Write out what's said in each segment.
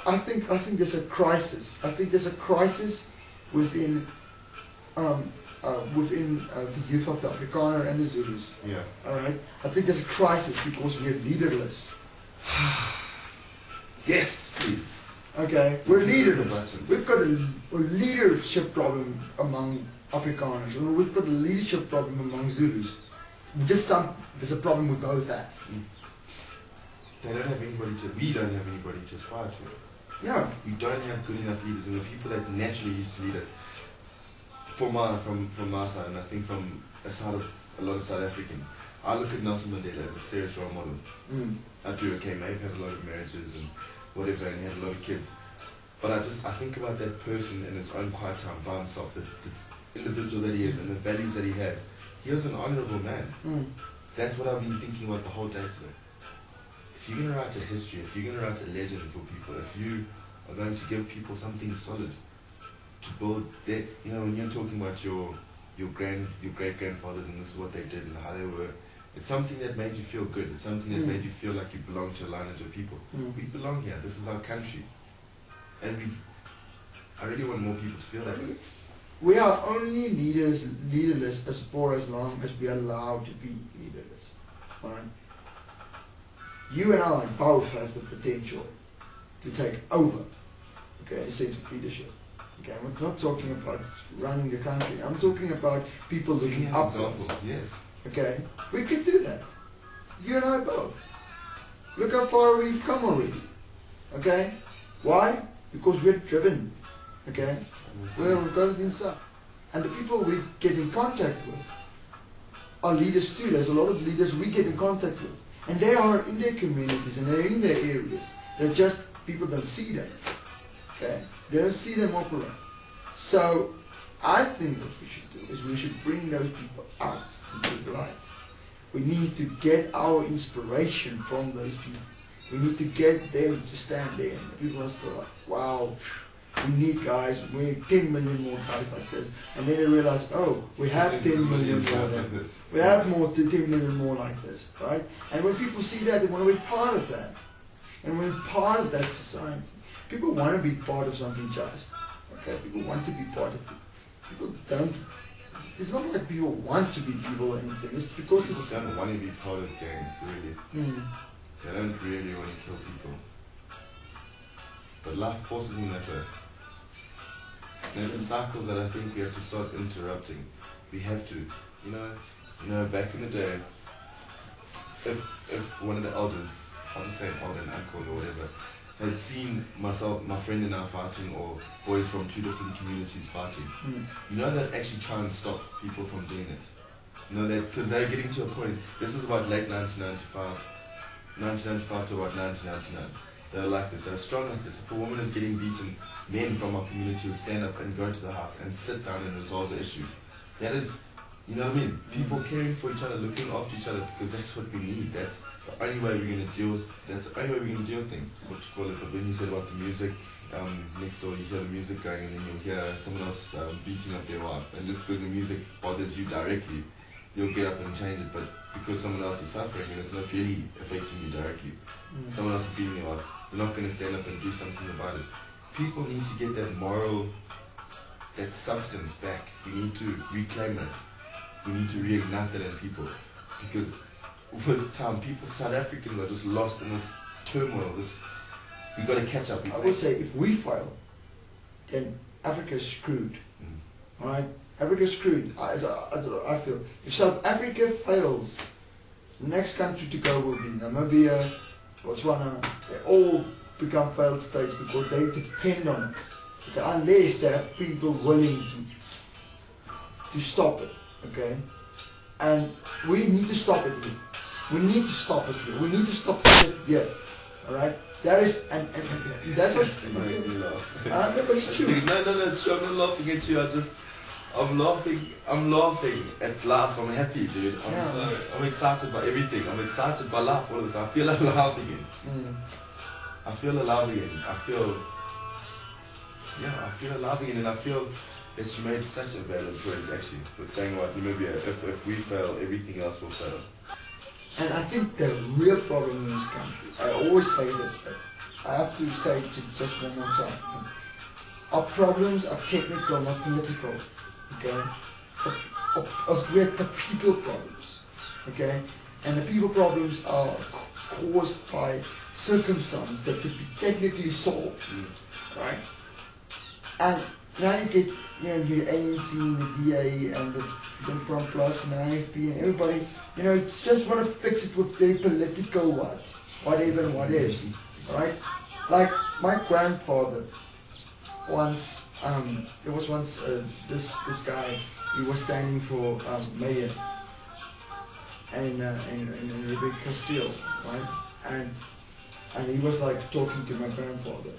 I think there's a crisis. I think there's a crisis within the youth of the Afrikaner and the Zulus. Yeah. All right. I think there's a crisis because we're leaderless. Yes, please. Okay, we're leaderless. We've got a leadership problem among Afrikaners, and we've got a leadership problem among Zulus. There's a problem we both have. They don't have anybody to. We don't have anybody to aspire to. Yeah. We don't have good enough leaders, and the people that naturally used to lead us, from my side, and I think from a side of a lot of South Africans, I look at Nelson Mandela as a serious role model. I do. Okay, maybe had a lot of marriages and whatever, and he had a lot of kids, but I think about that person in his own quiet time by himself, this individual that he is, and the values that he had. He was an honourable man. That's what I've been thinking about the whole day today. If you're going to write a history, if you're going to write a legend for people, if you are going to give people something solid to build their, you know, when you're talking about your great-grandfathers and this is what they did and how they were, it's something that made you feel good. It's something that made you feel like you belong to a lineage of people. We belong here. This is our country. And I really want more people to feel that way. We are only leaderless as far as long as we are allowed to be leaderless. Right? You and I both have the potential to take over, okay, a sense of leadership. Okay, I'm not talking about running the country. I'm talking about people looking up to us. Yes. Okay, we could do that. You and I both. Look how far we've come already. Okay, why? Because we're driven. Okay, we've got it inside, and the people we get in contact with are leaders too. There's a lot of leaders we get in contact with, and they are in their communities and they're in their areas. They're just people don't see them. Okay, they don't see them operate. So I think what we should do is we should bring those people out into the light. We need to get our inspiration from those people. We need to get them to stand there and people must go like, wow, we need guys, we need 10 million more guys like this. And then they realize, oh, we have 10 million more like this. We have 10 million more like this, right? And when people see that, they want to be part of that. And when we're part of that society, people want to be part of something just. Okay, people want to be part of it. People don't. It's not like people want to be evil or anything. It's because people don't want to be part of gangs, really. They don't really want to kill people. But life forces them that way. And it's a cycle that I think we have to start interrupting. We have to. You know, back in the day, if one of the elders, I'll just say an elder, an uncle or whatever, had seen myself, my friend and I fighting, or boys from two different communities fighting, you know, that actually try and stop people from doing it. You know, that because they're getting to a point, this is about late 1995 to about 1999. They're like this, they're strong like this. If a woman is getting beaten, men from our community will stand up and go to the house and sit down and resolve the issue. That is, you know what I mean? People caring for each other, looking after each other, because that's what we need. That's the only way we're going to deal with, that's the only way we're going to deal with things. What you call it, but when you said about the music, next door you hear the music going and then you'll hear someone else beating up their wife. And just because the music bothers you directly, you'll get up and change it, but because someone else is suffering and it's not really affecting you directly, someone else is beating your wife, you're not going to stand up and do something about it. People need to get that moral, that substance back. We need to reclaim it. We need to reignite that in people, because with time, people, South Africans are just lost in this turmoil. We've got to catch up. I would say if we fail, then Africa's screwed. Alright? Africa's screwed, as I feel. If South Africa fails, the next country to go will be Namibia, Botswana. They all become failed states because they depend on us. Okay? Unless there are people willing to stop it. Okay, and we need to stop it here. We need to stop it here. We need to stop it here. All right. That is, and that's what. You make me laugh. No, but it's true. No, it's true. I'm not laughing at you. I'm laughing at life. I'm happy, dude. I'm excited by everything. I'm excited by life. All of this. I feel alive again. I feel alive again. I feel alive again, and I feel that you made such a valid point, actually, with saying about Namibia, if we fail, everything else will fail. And I think the real problem in this country, I always say this, but I have to say it just one more time. Our problems are technical, not political. Okay? We're the people problems. Okay? And the people problems are caused by circumstance that could be technically solved. Right? And now you get, your ANC, the DA, and the Front Plus, and the AFP, and everybody, just want to fix it with their political whatever and what ifs, right? Like my grandfather, once, there was once this guy, he was standing for mayor in Rebecca Castile, right? And he was like talking to my grandfather,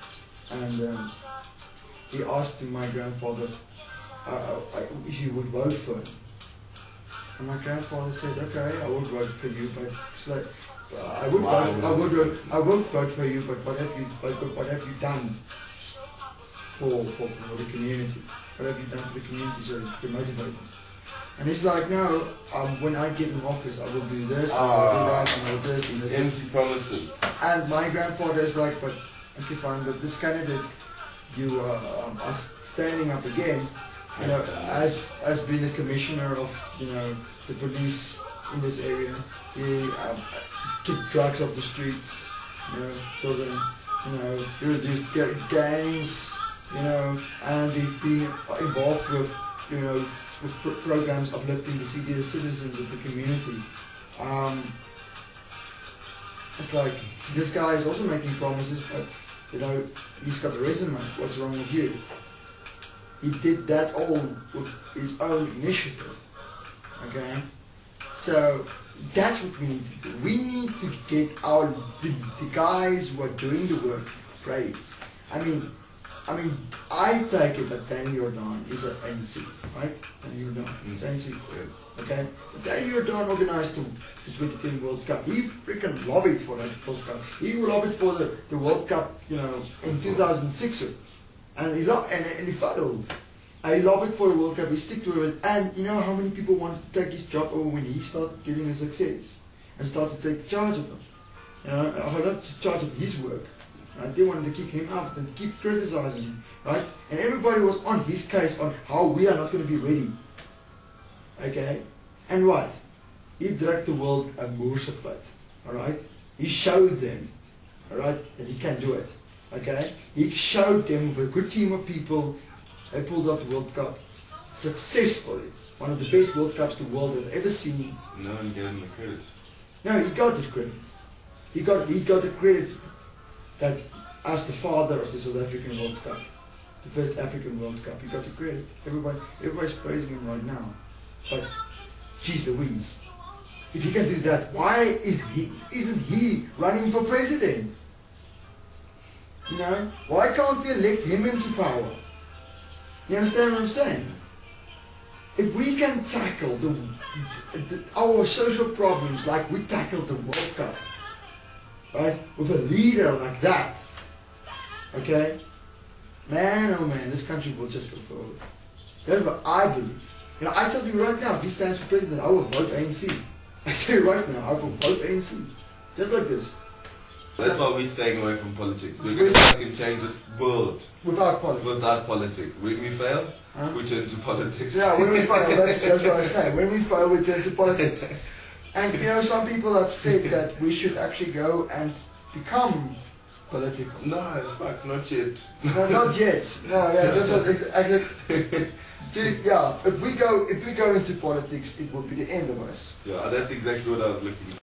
and he asked my grandfather if he would vote for him. And my grandfather said, okay, I would vote for you, but it's like, I would vote for you, but what have you done for the community? What have you done for the community so to motivate them? And he's like, no, when I get in office, I will do this, and I will do that, and I will do this, and this. Empty promises. And my grandfather is like, but okay, fine, but this candidate you are standing up against, as being the commissioner of, the police in this area, he took drugs off the streets, children, he reduced gangs, and he's been involved with, with programs uplifting the citizens of the community. It's like, this guy is also making promises, but he's got a resume. What's wrong with you? He did that all with his own initiative. Okay? So that's what we need to do. We need to get the guys who are doing the work praised. I mean, I take it that Daniel Jordan is an ANC, right? Daniel Jordan is ANC. Okay? But Daniel Jordan organized the 2010 World Cup. He freaking lobbied for that World Cup. He lobbied for the World Cup, in 2006. And he failed. He lobbied for the World Cup, he stuck to it. And you know how many people want to take his job over when he started getting a success? And started to take charge of him. Not charge of his work. Right? They wanted to kick him out and keep criticizing him, right? And everybody was on his case on how we are not going to be ready. Okay? And what? He dragged the world a moorshapit, alright? He showed them, alright, that he can do it. Okay? He showed them with a good team of people, they pulled off the World Cup successfully. One of the best World Cups the world has ever seen. No one gave him the credit. No, he got the credit. He got the credit that as the father of the South African World Cup, the first African World Cup, he got the credit. Everybody's praising him right now. But, geez Louise, if he can do that, why isn't he running for president? Why can't we elect him into power? You understand what I'm saying? If we can tackle our social problems like we tackled the World Cup, right, with a leader like that, okay, man, oh man, this country will just go forward. That's what I believe. I tell you right now, if he stands for president, I will vote ANC. I tell you right now, I will vote ANC. Just like this. That's why we're staying away from politics. We're going to change this world. Without politics. Without politics. When we fail, we turn to politics. Yeah, when we fail, that's what I say. When we fail, we turn to politics. And some people have said that we should actually go and become political. No, fuck, not yet. No, not yet. No, yeah, that's what if we go into politics, it will be the end of us. Yeah, that's exactly what I was looking for.